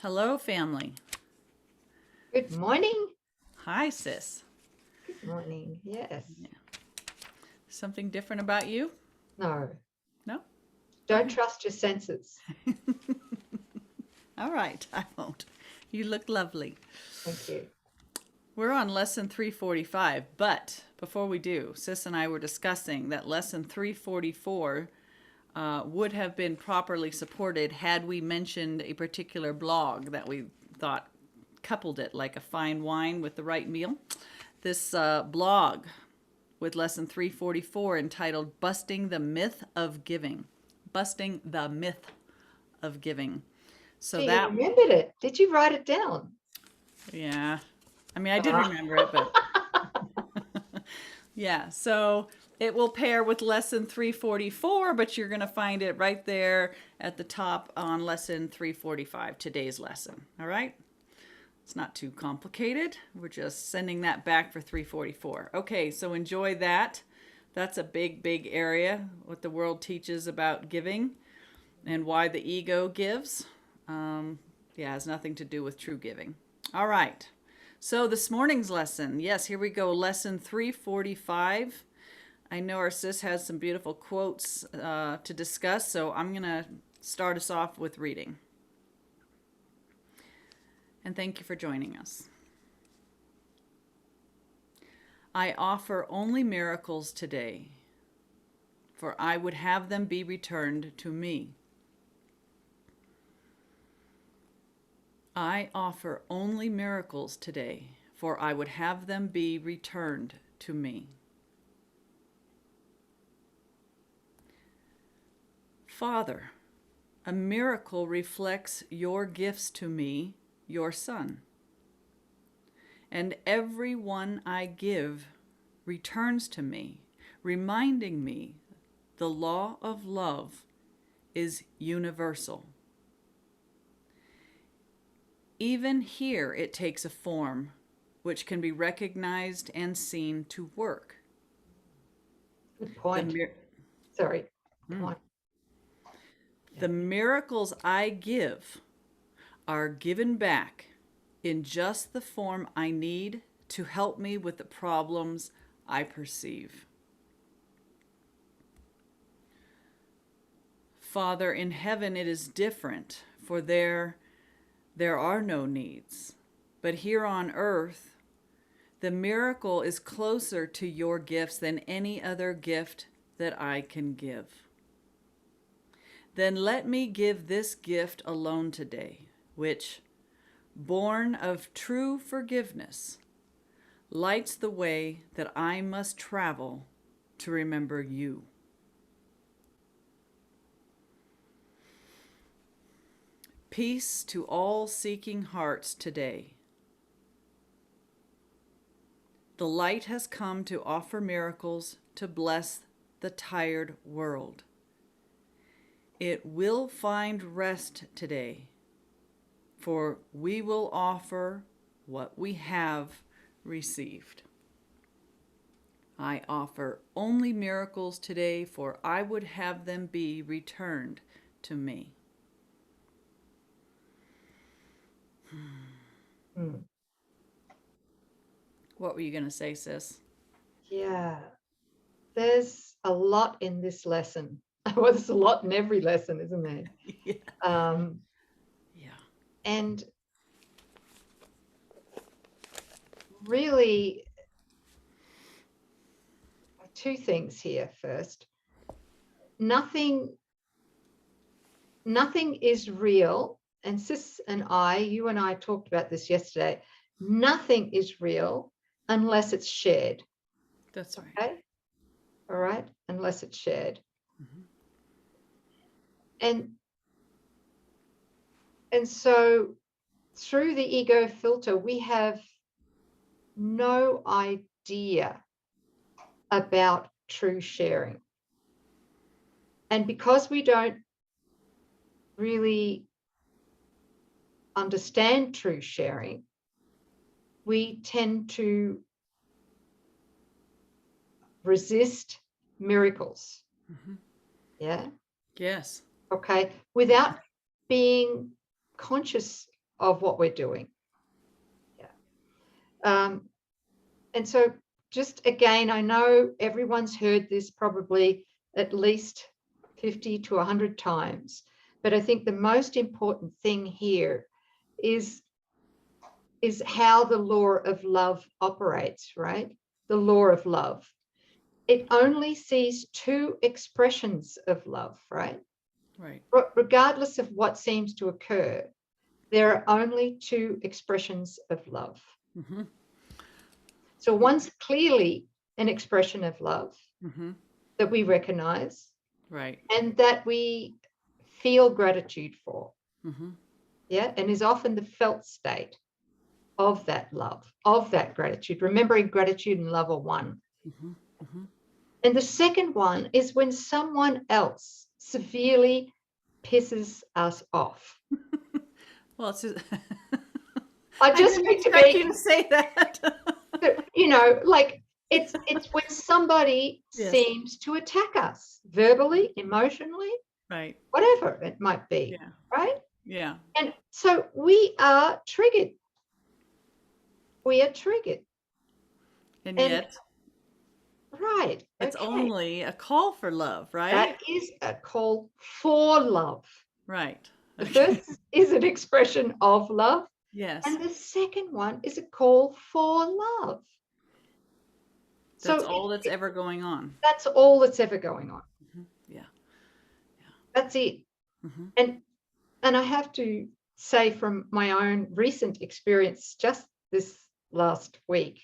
Hello, family. Good morning. Hi, sis. Good morning. Yes. Yeah. Something different about you? No, No? don't Okay. trust your senses. All right, I won't. You look lovely. Thank you. We're on lesson 345, but before we do, sis and I were discussing that lesson 344 would have been properly supported had we mentioned a particular blog that we thought coupled it like a fine wine with the right meal. This blog with lesson 344 entitled Busting the Myth of Giving. Busting the Myth of Giving. So So you that, remembered it. Did you write it down? yeah. I mean, I did Ah. remember it, but yeah. So it will pair with lesson 344, but you're going to find it right there at the top on lesson 345, today's lesson. All right? It's not too complicated. We're just sending that back for 344. Okay, so enjoy that. That's a big, big area, what the world teaches about giving and why the ego gives. Yeah, has nothing to do with true giving. All right. So this morning's lesson, yes, here we go. Lesson 345. I know our sis has some beautiful quotes to discuss, so I'm going to start us off with reading. And thank you for joining us. I offer only miracles today, for I would have them be returned to me. I offer only miracles today, for I would have them be returned to me. Father, a miracle reflects your gifts to me, your Son. And every one I give returns to me, reminding me the law of love is universal. Even here it takes a form which can be recognized and seen to work. Good The, point. mir- Sorry. Come on. the miracles I give are given back in just the form I need to help me with the problems I perceive. Father, in heaven it is different, for there are no needs. But here on earth, the miracle is closer to your gifts than any other gift that I can give. Then let me give this gift alone today, which, born of true forgiveness, lights the way that I must travel to remember you. Peace to all seeking hearts today. The light has come to offer miracles to bless the tired world. It will find rest today, for we will offer what we have received. I offer only miracles today, for I would have them be returned to me. Hmm. What were you going to say, sis? Yeah. There's a lot in this lesson. Well, there's a lot in every lesson, isn't there? Yeah. Um, Yeah. and really, two things here first. Nothing is real. And Sis and you and I talked about this yesterday. Nothing is real unless it's shared. That's right. Okay. All right. Unless it's shared. Mm-hmm. And so through the ego filter, we have no idea about true sharing. And because we don't really understand true sharing, we tend to resist miracles. Mm-hmm. Yeah. Yes. Okay. Without being conscious of what we're doing. Yeah. And so just again, I know everyone's heard this probably at least 50 to 100 times, but I think the most important thing here is how the law of love operates, right? The law of love. It only sees two expressions of love, right? Right. Regardless of what seems to occur, there are only two expressions of love. Mm-hmm. So one's clearly an expression of love Mm-hmm. that we recognize, Right. and that we feel gratitude for. Mm-hmm. Yeah, and is often the felt state of that love, of that gratitude. Remembering gratitude and love are one. Mm-hmm. Mm-hmm. And the second one is when someone else severely pisses us off. Well, it's just I I just didn't need to expect be, you to say that. like it's when somebody Yes. seems to attack us verbally, emotionally, Right. whatever it might be, Yeah. right? Yeah. And so we are triggered. We are triggered. And And yet, right, it's okay. only a call for love, right? That is a call for love. Right. The Okay. first is an expression of love, Yes. and the second one is a call for love. That's So all that's ever going on. that's all that's ever going on. Mm-hmm. Yeah. That's it. Mm-hmm. And I have to say from my own recent experience just this last week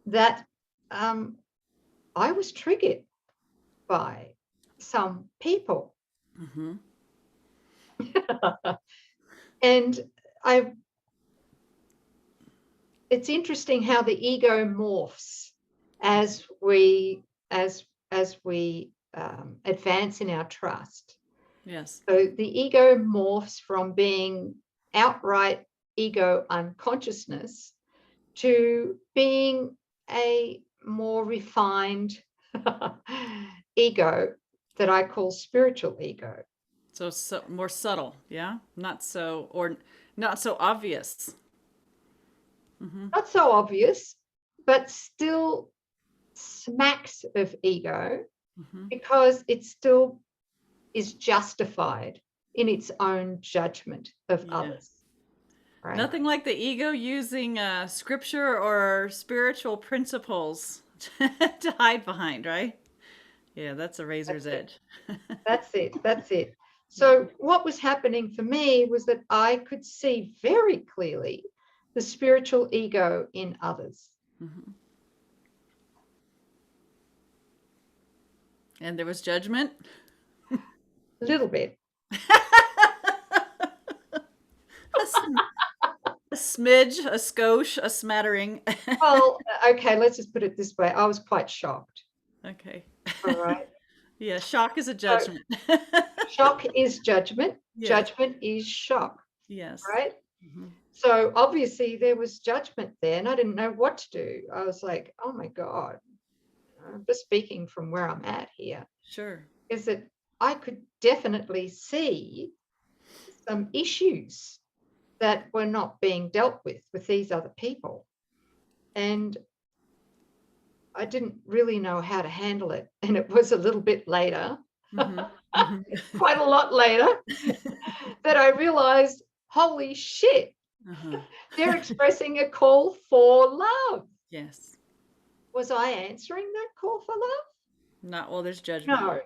that I was triggered by some people. Mm-hmm. And it's interesting how the ego morphs as we advance in our trust. Yes. So the ego morphs from being outright ego unconsciousness to being a more refined ego that I call spiritual ego. So more subtle, yeah? Not so obvious. Mm-hmm. Not so obvious, but still smacks of ego Mm-hmm. because it still is justified in its own judgment of Yeah. others. Right? Nothing like the ego using scripture or spiritual principles to hide behind, right? Yeah, that's a razor's edge. That's it. That's it. So what was happening for me was that I could see very clearly the spiritual ego in others. Mm-hmm. And there was judgment. A little bit. A smidge, a skosh, a smattering. Well, okay, let's just put it this way. I was quite shocked. Okay. All right. Yeah, shock is a So judgment. shock is judgment. Yes. Judgment is shock. Yes. Right? Mm-hmm. So obviously there was judgment there, and I didn't know what to do. I was like, oh my God. I'm just speaking from where I'm at here. Sure. Is that I could definitely see some issues that were not being dealt with these other people. And I didn't really know how to handle it. And it was a little bit later, Mm-hmm. Mm-hmm. quite a lot later, that I realized, holy shit, Uh-huh. they're expressing a call for love. Yes. Was I answering that call for love? Not while there's judgment. No.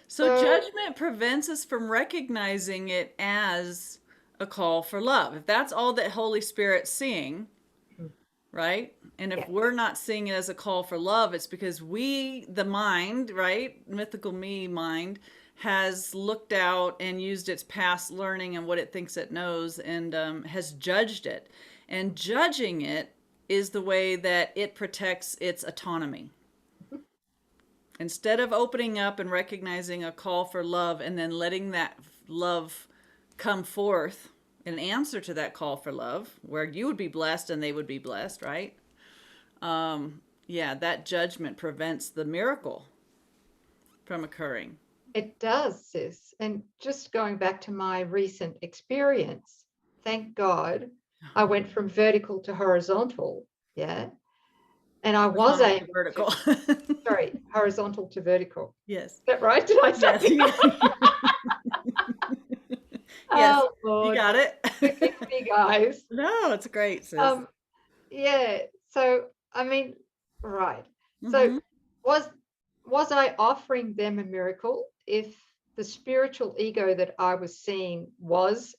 So judgment prevents us from recognizing it as a call for love. If that's all that Holy Spirit's seeing, right? And if we're not seeing it as a call for love, it's because we, the mind, right? Mythical me mind, has looked out and used its past learning and what it thinks it knows and has judged it. And judging it is the way that it protects its autonomy. Instead of opening up and recognizing a call for love and then letting that love come forth in answer to that call for love, where you would be blessed and they would be blessed, right? Yeah, that judgment prevents the miracle from occurring. It does, sis. And just going back to my recent experience, thank God I went from vertical to horizontal. Yeah. And I was Horizontal to able vertical. to, sorry, horizontal to vertical. Yes. Is that right? Did I say? Yes. Yes. Oh, You Lord. got it. Forgive me, guys. No, it's great, sis. Um, yeah. So, I mean, right. So Mm-hmm. was was I offering them a miracle if the spiritual ego that I was seeing was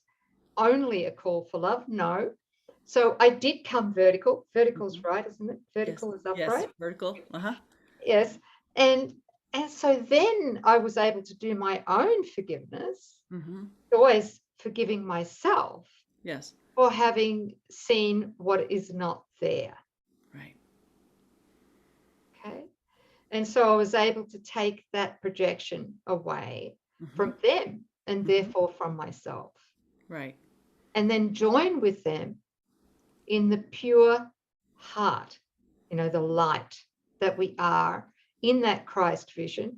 only a call for love? No. So I did come vertical. Vertical's right, isn't it? Yes. Vertical is Yes. upright. Vertical. Uh-huh. Yes. And so then I was able to do my own forgiveness, Mm-hmm. always forgiving myself Yes. for having seen what is not there. Right. Okay. And so I was able to take that projection away Mm-hmm. from them and Mm-hmm. therefore from myself. Right. And then join with them in the pure heart, the light that we are in that Christ vision.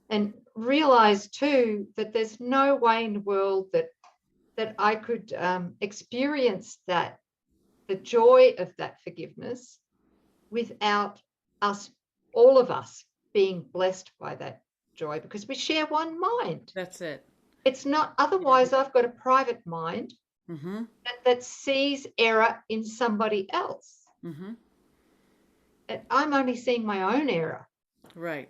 And realize too that there's no way in the world that I could experience that, the joy of that forgiveness, without us, all of us, being blessed by that joy, because we share one mind. That's it. It's not, otherwise I've got a private mind Mm-hmm. that sees error in somebody else. Mm-hmm. And I'm only seeing my own error. Right.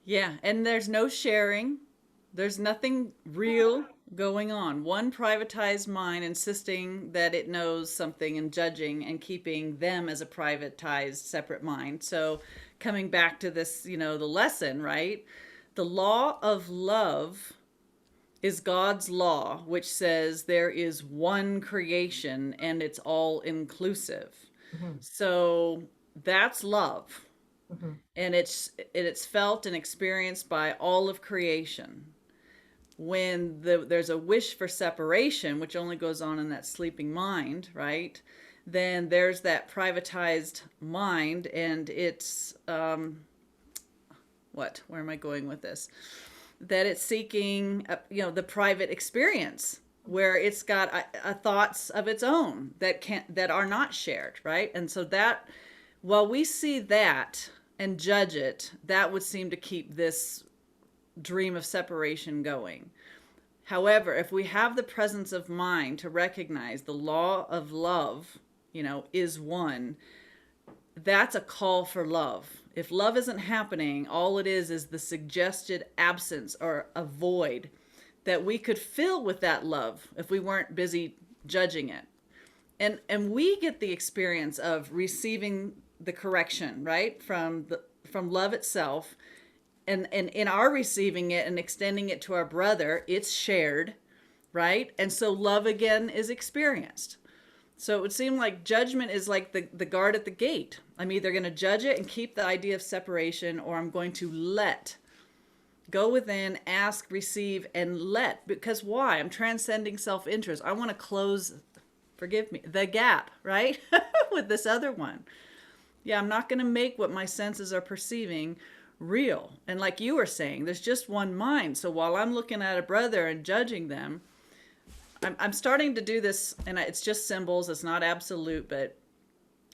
Yeah, and there's no sharing. There's nothing real going on. One privatized mind insisting that it knows something and judging and keeping them as a privatized separate mind. So coming back to this, the lesson, right? The law of love is God's law, which says there is one creation and it's all inclusive. Mm-hmm. So that's love. Mm-hmm. And it's felt and experienced by all of creation. When there's a wish for separation, which only goes on in that sleeping mind, right? Then there's that privatized mind, and it's where am I going with this? That it's seeking, the private experience where it's got thoughts of its own that are not shared, right? And so that, while we see that and judge it, that would seem to keep this dream of separation going. However, if we have the presence of mind to recognize the law of love, is one, that's a call for love. If love isn't happening, all it is the suggested absence or a void that we could fill with that love if we weren't busy judging it. And we get the experience of receiving the correction, right, from love itself, and in our receiving it and extending it to our brother, it's shared, right? And so love again is experienced. So it would seem like judgment is like the guard at the gate. I'm either going to judge it and keep the idea of separation, or I'm going to go within, ask, receive, and let. Because why? I'm transcending self-interest. I want to close, forgive me, the gap, right? With this other one. Yeah, I'm not going to make what my senses are perceiving real. And like you were saying, there's just one mind. So while I'm looking at a brother and judging them, I'm starting to do this, and it's just symbols. It's not absolute, but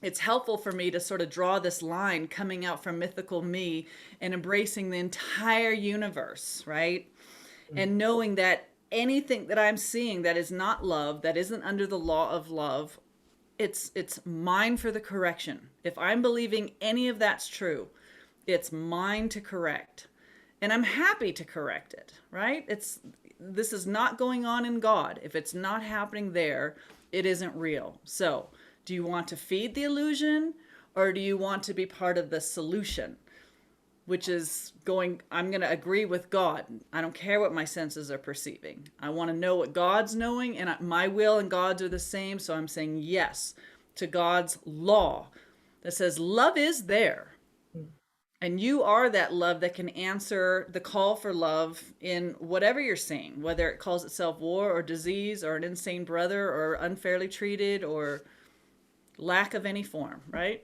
it's helpful for me to sort of draw this line coming out from mythical me and embracing the entire universe, right? Mm-hmm. And knowing that anything that I'm seeing that is not love, that isn't under the law of love, it's mine for the correction. If I'm believing any of that's true, it's mine to correct. And I'm happy to correct it, right? This is not going on in God. If it's not happening there, it isn't real. So, do you want to feed the illusion, or do you want to be part of the solution? Which is I'm going to agree with God. I don't care what my senses are perceiving. I want to know what God's knowing, and my will and God's are the same. So I'm saying yes to God's law that says love is there. And you are that love that can answer the call for love in whatever you're seeing, whether it calls itself war or disease or an insane brother or unfairly treated or lack of any form, right?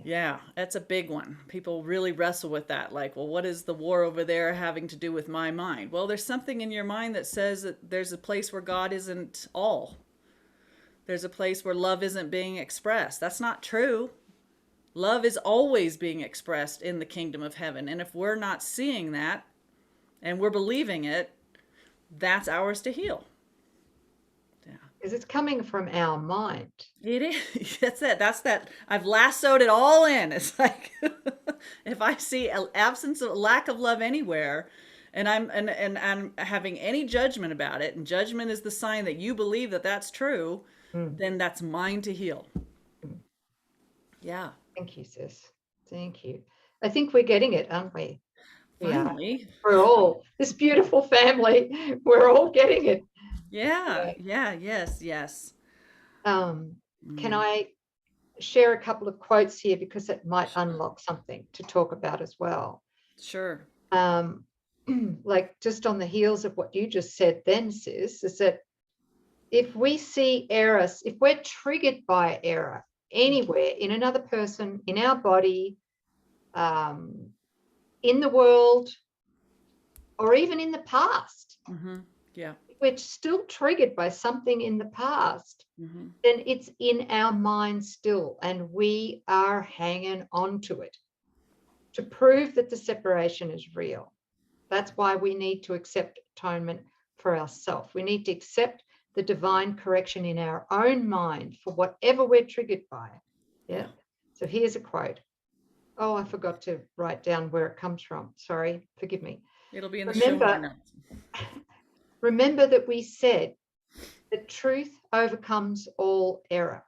Yeah, that's a big one. People really wrestle with that. Like, well, what is the war over there having to do with my mind? Well, there's something in your mind that says that there's a place where God isn't all. There's a place where love isn't being expressed. That's not true. Love is always being expressed in the kingdom of heaven. And if we're not seeing that and we're believing it, that's ours to heal. Yeah. Because it's coming from our mind. It is. That's it. That's that. I've lassoed it all in. It's like if I see an absence of lack of love anywhere, and I'm having any judgment about it, and judgment is the sign that you believe that that's true, then that's mine to heal. Yeah. Thank you, sis. Thank you. I think we're getting it, aren't we? Finally. We're all, this beautiful family, we're all getting it. Yeah. Yes. Can I share a couple of quotes here because it might unlock something to talk about as well? Sure. Like just on the heels of what you just said then, sis, is that if we see error, if we're triggered by error anywhere in another person, in our body, in the world, or even in the past, Yeah. if we're still triggered by something in the past, then it's in our mind still, and we are hanging on to it to prove that the separation is real. That's why we need to accept atonement for ourselves. We need to accept the divine correction in our own mind for whatever we're triggered by. Yeah. So here's a quote. Oh, I forgot to write down where it comes from. Sorry, forgive me. It'll be in the show notes. Remember that we said that truth overcomes all error.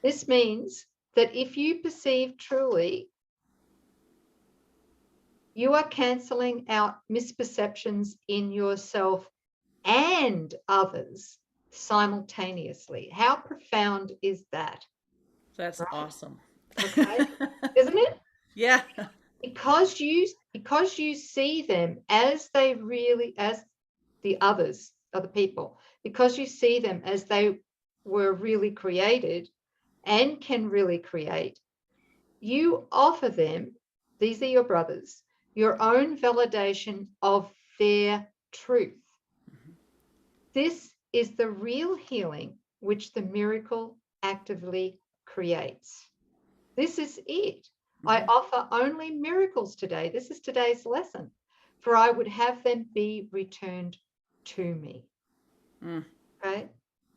This means that if you perceive truly, you are cancelling out misperceptions in yourself and others simultaneously. How profound is that? That's awesome. Okay, isn't it? Yeah. Because you see them as they really, as the others, other people, because you see them as they were really created and can really create, you offer them, these are your brothers, your own validation of their truth. This is the real healing which the miracle actively creates. This is it. I offer only miracles today. This is today's lesson. For I would have them be returned to me. Okay?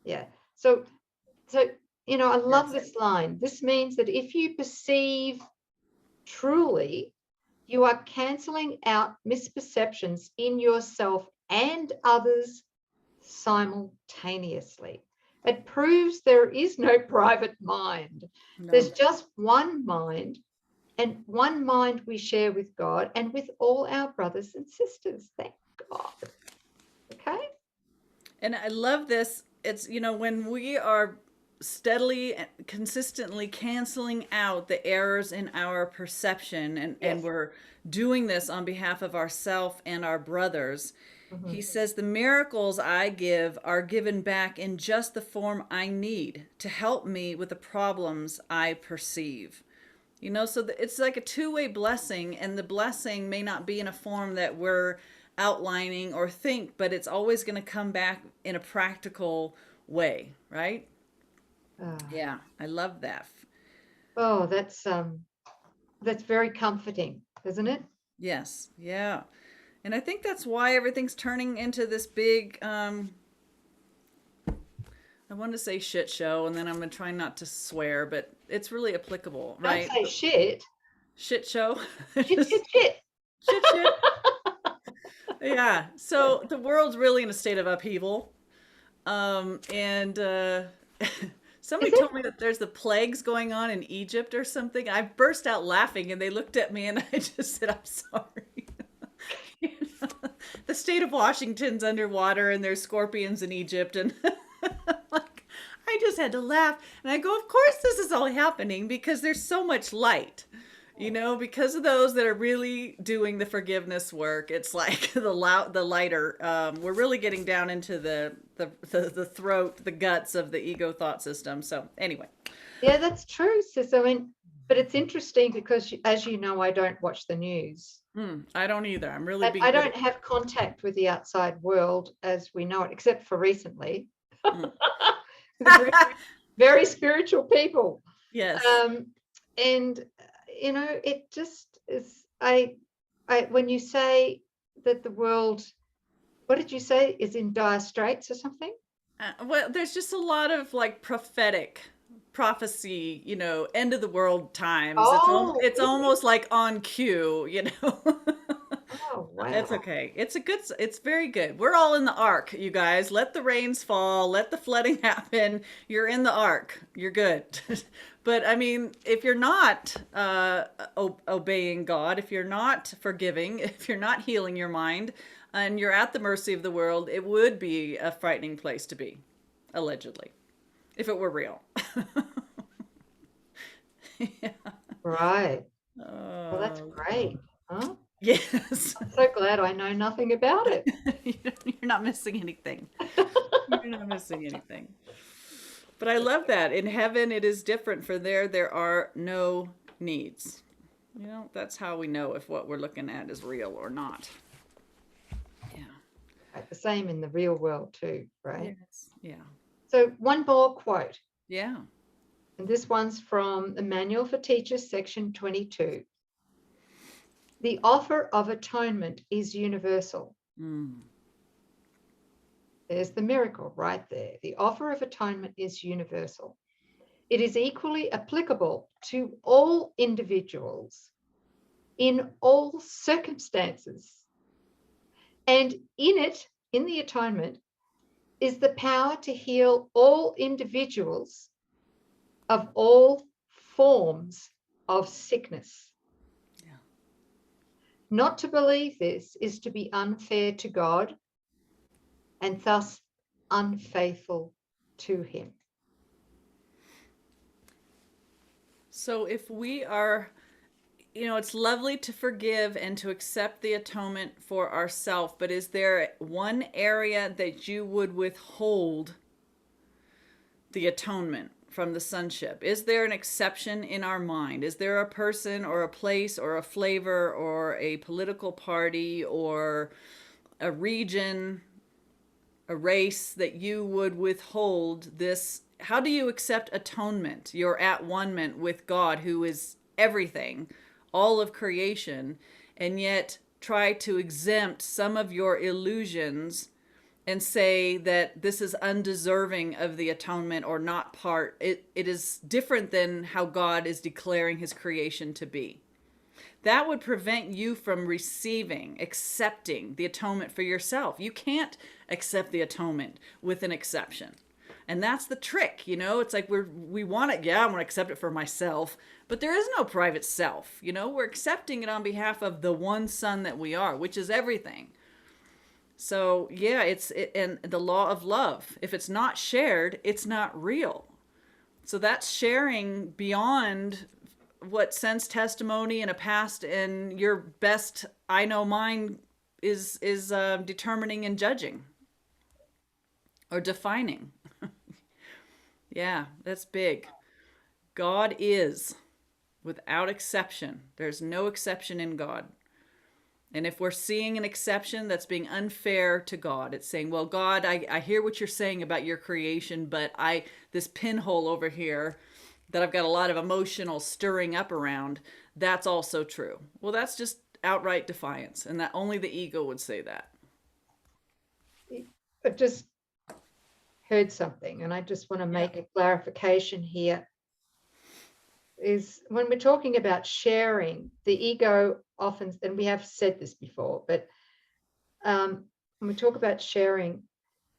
Yeah. So you know, I love this line. This means that if you perceive truly, you are cancelling out misperceptions in yourself and others simultaneously. It proves there is no private mind. No. There's just one mind, and one mind we share with God and with all our brothers and sisters. Thank God. Okay? And I love this. It's, you know, when we are steadily and consistently canceling out the errors in our perception, and we're doing this on behalf of ourselves and our brothers, he says, the miracles I give are given back in just the form I need to help me with the problems I perceive. You know, so it's like a two-way blessing, and the blessing may not be in a form that we're outlining or think, but it's always going to come back in a practical way, right? Yeah, I love that. Oh, that's very comforting, isn't it? Yes, yeah. And I think that's why everything's turning into this big, I want to say shit show, and then I'm going to try not to swear, but it's really applicable, right? Don't say shit. Shit show. Shit. Shit. Yeah. So the world's really in a state of upheaval. Somebody told me that there's the plagues going on in Egypt or something. I burst out laughing, and they looked at me, and I just said, I'm sorry. You know, the state of Washington's underwater, and there's scorpions in Egypt, and like, I just had to laugh. And I go, of course this is all happening because there's so much light. You know, because of those that are really doing the forgiveness work, it's like the lighter. We're really getting down into the throat, the guts of the ego thought system. So anyway, Yeah, that's true, sis. I mean, but it's interesting because, as you know, I don't watch the news. I don't either. I'm really being I good don't have contact with the outside world as we know it, except for recently. Mm. Because we're very spiritual people. Yes. And you know, it just is. When you say that the world, what did you say, is in dire straits or something? Well, there's just a lot of like prophetic prophecy, end of the world times. Oh, It's really? almost like on cue. Oh, It's wow. okay. It's very good. We're all in the ark, you guys. Let the rains fall, let the flooding happen. You're in the ark. You're good. But I mean, if you're not obeying God, if you're not forgiving, if you're not healing your mind, and you're at the mercy of the world, it would be a frightening place to be, allegedly, if it were real. Yeah. Right. Well, that's Oh, great. Huh? yes. I'm so glad I know nothing about it. You're not missing anything. You're not missing anything. But I love that. In heaven, it is different. For there are no needs. That's how we know if what we're looking at is real or not. Yeah. Right, the same in the real world too, right? Yes. Yeah. So one more quote, Yeah. and this one's from the Manual for Teachers, section 22. The offer of atonement is universal. Mm. There's the miracle right there. The offer of atonement is universal. It is equally applicable to all individuals in all circumstances. And in it, in the atonement, is the power to heal all individuals of all forms of sickness. Yeah. Not to believe this is to be unfair to God and thus unfaithful to him. So if we are, it's lovely to forgive and to accept the atonement for ourselves, but is there one area that you would withhold the atonement from the sonship? Is there an exception in our mind? Is there a person or a place or a flavor or a political party or a region, a race that you would withhold this? How do you accept atonement, your at one-ment with God, who is everything, all of creation, and yet try to exempt some of your illusions and say that this is undeserving of the atonement or not part? It is different than how God is declaring his creation to be. That would prevent you from receiving, accepting the atonement for yourself. You can't accept the atonement with an exception. And that's the trick, it's like we want it. Yeah, I want to accept it for myself, but there is no private self. We're accepting it on behalf of the one son that we are, which is everything. So yeah, and the law of love. If it's not shared, it's not real. So that's sharing beyond what sense testimony and a past and your best I know mine is determining and judging or defining. Yeah, that's big. God is without exception. There's no exception in God. And if we're seeing an exception, that's being unfair to God. It's saying, well, God, I hear what you're saying about your creation, but this pinhole over here that I've got a lot of emotional stirring up around, that's also true. Well, that's just outright defiance, and that only the ego would say that. I just heard something, and I just want to Yeah. make a clarification here. Is when we're talking about sharing, the ego often, and we have said this before, but when we talk about sharing,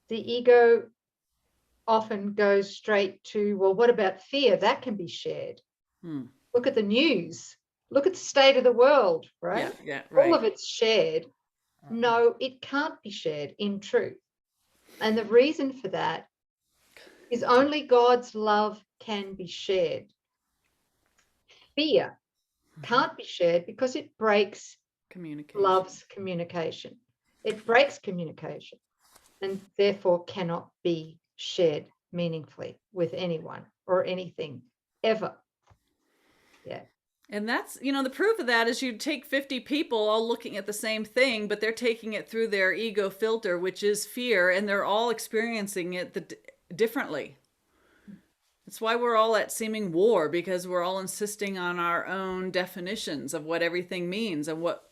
the ego often goes straight to, well, what about fear? That can be shared. Look at the news. Look at the state of the world, right? Yeah, All right. of it's shared. No, it can't be shared in truth. And the reason for that is only God's love can be shared. Fear can't be shared because it breaks Communication. love's communication. It breaks communication and therefore cannot be shared meaningfully with anyone or anything ever. Yeah. And that's, the proof of that is you take 50 people all looking at the same thing, but they're taking it through their ego filter, which is fear, and they're all experiencing it differently. That's why we're all at seeming war, because we're all insisting on our own definitions of what everything means and what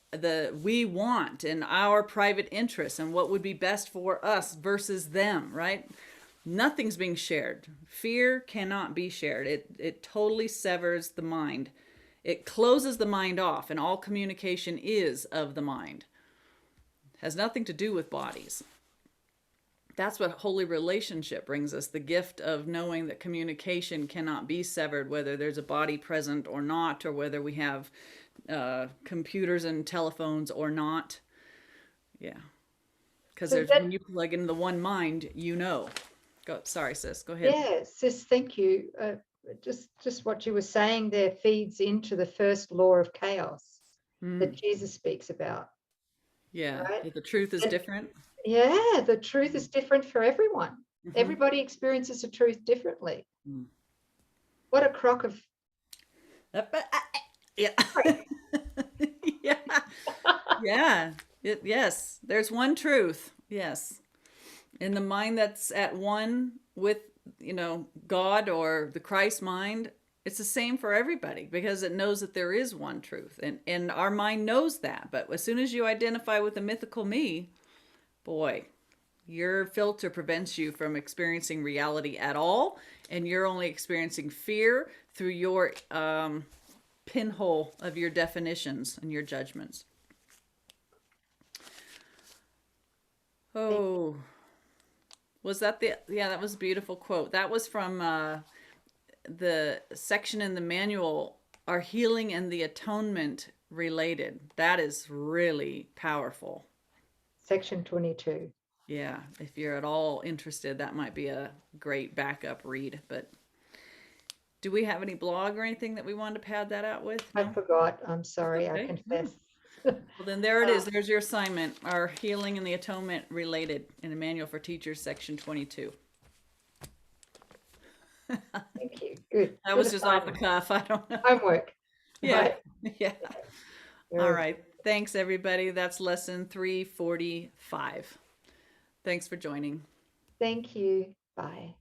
we want and our private interests and what would be best for us versus them, right? Nothing's being shared. Fear cannot be shared. It totally severs the mind. It closes the mind off, and all communication is of the mind. It has nothing to do with bodies. That's what holy relationship brings us, the gift of knowing that communication cannot be severed, whether there's a body present or not, or whether we have computers and telephones or not. Yeah. Because when you plug in the one mind, Sorry, sis, go ahead. Yeah, sis, thank you. Just what you were saying there feeds into the first law of chaos that Jesus speaks about. Yeah, right? the truth is different. Yeah, the truth is different for everyone. Everybody experiences the truth differently. What a crock of... Yeah. Yeah. Yeah. Yes, there's one truth. Yes. In the mind that's at one with, God or the Christ mind, it's the same for everybody because it knows that there is one truth. And our mind knows that. But as soon as you identify with the mythical me, boy, your filter prevents you from experiencing reality at all. And you're only experiencing fear through your pinhole of your definitions and your judgments. Oh, was that that was a beautiful quote. That was from the section in the manual, Are Healing and the Atonement Related? That is really powerful. Section 22. Yeah, if you're at all interested, that might be a great backup read. But do we have any blog or anything that we wanted to pad that out with? No? I forgot. I'm sorry. Okay. I confess. Well, then there it is. There's your assignment. Our Healing and the Atonement Related in a Manual for Teachers, section 22. Thank you. Good. That was just off the cuff. I don't know. Homework. Yeah. Right. Yeah. All right. Thanks, everybody. That's lesson 345. Thanks for joining. Thank you. Bye.